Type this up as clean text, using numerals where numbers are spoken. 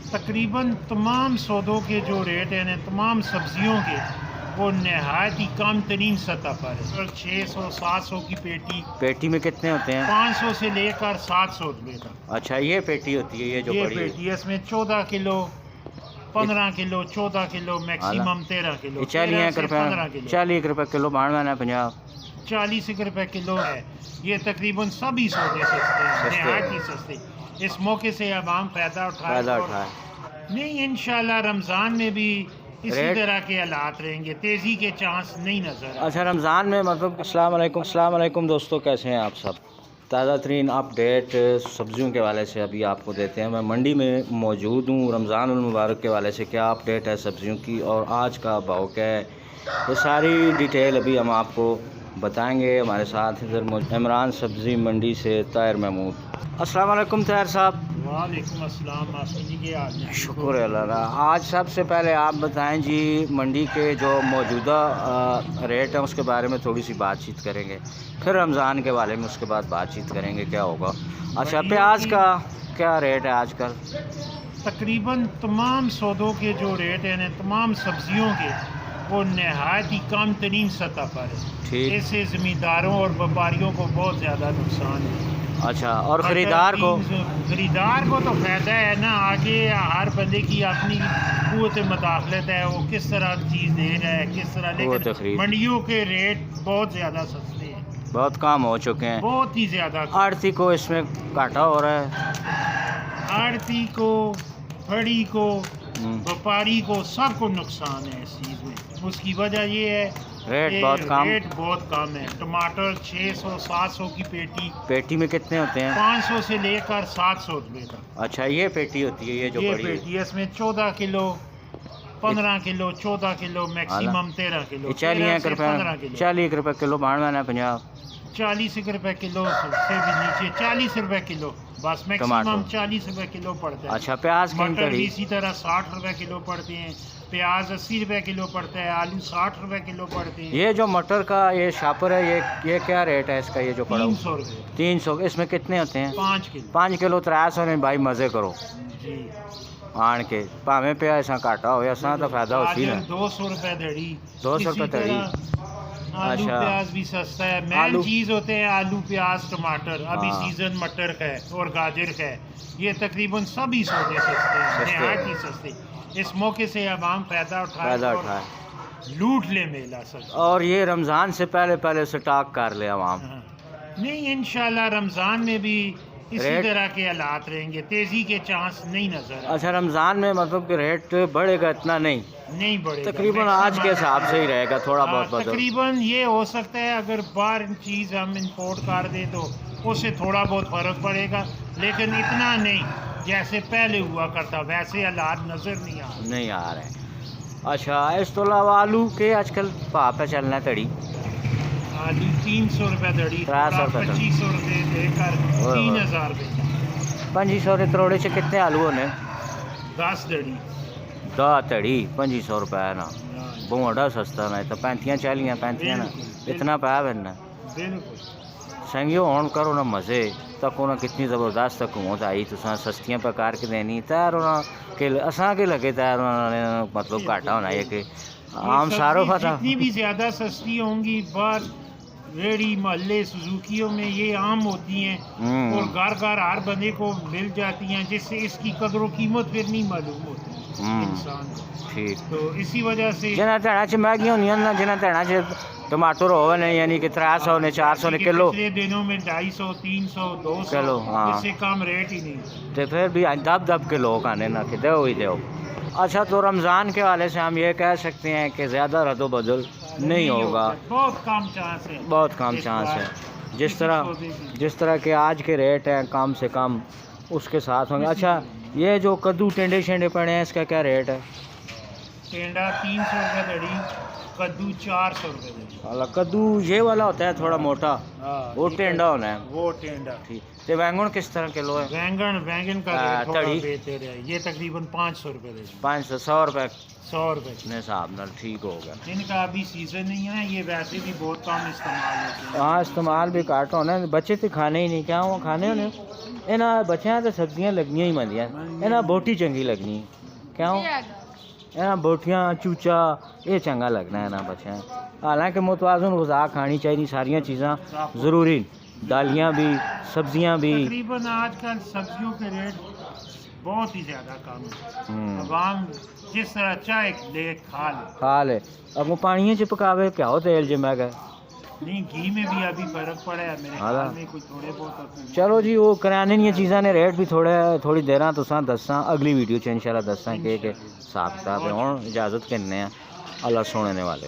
तकरीबन तमाम सौदों के जो रेट हैं तमाम सब्जियों के वो नहायत ही कम तरीन सतह पर है। 600-700 की पेटी। पेटी में कितने होते हैं? 500 से लेकर 700 रुपये तक। अच्छा, ये पेटी होती है, ये जो बड़ी पेटी है, इसमें 14 kilo 15 kilo 14 kilo maximum 13 kilo 40 रुपये 40 रुपये किलो मारना 50 40 रुपये किलो है। ये तकरीबन सभी सौदे सस्ते हैं, नहायत ही सस्ते। इस मौके से अब हम फ़ायदा उठाए। नहीं, इंशाल्लाह रमज़ान में भी इसी तरह के हालात रहेंगे, तेज़ी के चांस नहीं नज़र। अच्छा, रमज़ान में मतलब अस्सलाम वालेकुम दोस्तों, कैसे हैं आप सब? ताज़ा तरीन अपडेट सब्जियों के वाले से अभी आपको देते हैं। मैं मंडी में मौजूद हूँ। रमज़ान उल मुबारक के वाले से क्या अपडेट है सब्जियों की और आज का भाव क्या है, ये सारी डिटेल अभी हम आपको बताएंगे। हमारे साथ इधर इमरान सब्ज़ी मंडी से ताहिर महमूद। अस्सलाम वालेकुम ताहिर साहब। वालेकुम अस्सलाम। मासूम जी के हाल है? शुक्र अल्लाह। आज सबसे पहले आप बताएं जी, मंडी के जो मौजूदा रेट हैं उसके बारे में थोड़ी सी बातचीत करेंगे, फिर रमज़ान के बारे में उसके बाद बातचीत करेंगे क्या होगा। अच्छा, प्याज का क्या रेट है आजकल? तकरीबन तमाम सौदों के जो रेट हैं तमाम सब्जियों के वो नहायत ही कम तरीन सतह पर है। इससे ज़मींदारों और व्यापारियों को बहुत ज़्यादा नुकसान है। अच्छा, और ख़रीदार को तो फ़ायदा है ना। आगे हर बंदे की अपनी क़ुव्वत मुदाख़लत है, वो किस तरह चीज़ दे रहा है, किस तरह। लेकिन मंडियों के रेट बहुत ज़्यादा सस्ते हैं, बहुत कम हो चुके हैं, बहुत ही ज़्यादा। आड़ती को इसमें घाटा हो रहा है, आड़ती को, फड़ी को, व्यापारी को, सबको नुकसान है इस चीज़ में। उसकी वजह ये है रेट बहुत कम है। टमाटर 600-700 की पेटी में कितने होते हैं? 500 से लेकर 700 रुपये तक। अच्छा, ये पेटी होती है, ये जो बड़ी पेटी है, इसमें 14 kilo 15 kilo 14 kilo maximum 13 kilo 40 रुपये किलो मारना 50 40 रुपये किलो से भी नीचे 40 रुपये किलो बस मैक्सिमम 40 रुपये किलो पड़ता है। अच्छा, प्याज मटर भी इसी तरह 60 रुपये किलो पड़ते हैं, प्याज 80 रुपये किलो पड़ता है, आलू 60 रुपये किलो पड़ते हैं। ये जो मटर का ये शापर है, ये क्या रेट है इसका? ये जो पड़ा 300 रुपये। 300। इसमें कितने होते हैं? 5 किलो 300 ने भाई मज़े करो जी आन के भावें पे ऐसा घाटा हो ऐसा तो फायदा होती है। 200 रुपये धड़ी। 200 रुपये धड़ी। आलू प्याज भी सस्ता है। मेन चीज़ होते हैं आलू प्याज टमाटर। अभी सीजन मटर का है और गाजर का है। ये तकरीबन सभी सौदे सस्ते हैं, नहायत ही सस्ते। इस मौके से अब हम फ़ायदा उठाए, लूट ले मेला सब। और ये रमज़ान से पहले स्टॉक कर ले आवाम। नहीं, इंशाल्लाह रमज़ान में भी इसी तरह के हालात रहेंगे, तेज़ी के चांस नहीं नज़र। अच्छा, रमज़ान में मतलब रेट बढ़ेगा इतना नहीं बढ़ेगा, तकरीबन आज के हिसाब से ही रहेगा, थोड़ा बहुत तकरीबन ये हो सकता है अगर बाहर चीज़ हम इंपोर्ट कर दे तो उससे थोड़ा बहुत फ़र्क पड़ेगा, लेकिन इतना नहीं जैसे पहले हुआ करता, वैसे हालात नज़र नहीं आ रहे। अच्छा, इस तो अलावा आलू के आजकल भाव पे चलना तड़ी? आलू 300 रुपये धड़ी, 2500 रुपये लेकर 3000 रुपये। 2500 तरोड़े से कितने आलू होने? 10 धड़ी। 10 धड़ी 2500 रुपये है ना, बहुत सस्ता ना। तो 35 ना इतना पाया बनना संगियो ऑन करो ना मज़े तक ना, कितनी ज़बरदस्त तक हुकूमत आई तो सस्तियाँ प्रकार के देनी तैयार होना के असा के लगे तैयार होना, मतलब घाटा होना है कि आम सारों पता। जितनी भी ज़्यादा सस्ती होंगी बाहर रेडी मोहल्ले सुजुकियों में ये आम होती हैं और घर हर बंदे को मिल जाती हैं, जिससे इसकी कदर व कीमत फिर नहीं मालूम होती इंसान। ठीक, तो इसी वजह से जिन्हें धड़ा च महंगी होनी ना, जिन्हें धड़ा च टमाटर हो यानी कि 300 ने 400 ने किलो, पिछले दिनों में 250 300 200 किलो, इससे कम रेट ही नहीं। तो फिर भी दब के लोग आने ना कि दो ही दो। अच्छा, तो रमज़ान के वाले से हम ये कह सकते हैं कि ज़्यादा रद्दो बदल नहीं होगा, बहुत कम चांस है। जिस तरह के आज के रेट हैं कम से कम उसके साथ होंगे। अच्छा, ये जो कद्दू टेंडे शेंडे पड़े हैं इसका क्या रेट है? टेंडा 300 रुपये धड़ी, कद्दू 400 रुपये धड़ी। कद्दू ये वाला होता है थोड़ा मोटा, वो टेंडा होना है, वो टेंडा। ठीक। तो बैंगन किस तरह किलो है? बैंगन का रेट थोड़ा तड़ी? बेहतर है, ये तकरीबन 500 रुपये रेट, 500 रुपये 100 रुपये। ने हिसाब नाल ठीक हो गया। इनका अभी सीजन नहीं है, ये वैसे भी बहुत कम इस्तेमाल होते हैं। हाँ इस्तेमाल भी घट होना, बच्चे तो खाने ही नहीं, क्या वो खाने होने इन्हें बच्चों तो सब्जियां लगनियां ही मंदियां, इन्हें बोटी चंगी लगनी, क्यों इन्हें बोटियां चूचा ये चंगा लगना है ना बच्चों। हालांकि मुतवाज़न ग़िज़ा खानी चाहिए, सारियां चीज़ां ज़रूरी, दालियां भी सब्जियां भी। तकरीबन आजकल सब्जियों के रेट बहुत ही ज़्यादा कम है, अवाम जिस तरह चाहे ले खा ले। अब वो पानी च पकावे क्या हो तेल जे मैं गए नहीं, घी में भी अभी फर्क पड़ा है मेरे ख्याल में, कुछ थोड़े बहुत। चलो जी, वो कराने दी चीज़ां ने रेट भी थोड़ी देर तुसां दस्सां, अगली वीडियो च इंशाल्लाह दस्सां कि हिसाब किताब है। हुण इजाज़त करने अल्लाह सोने वाले।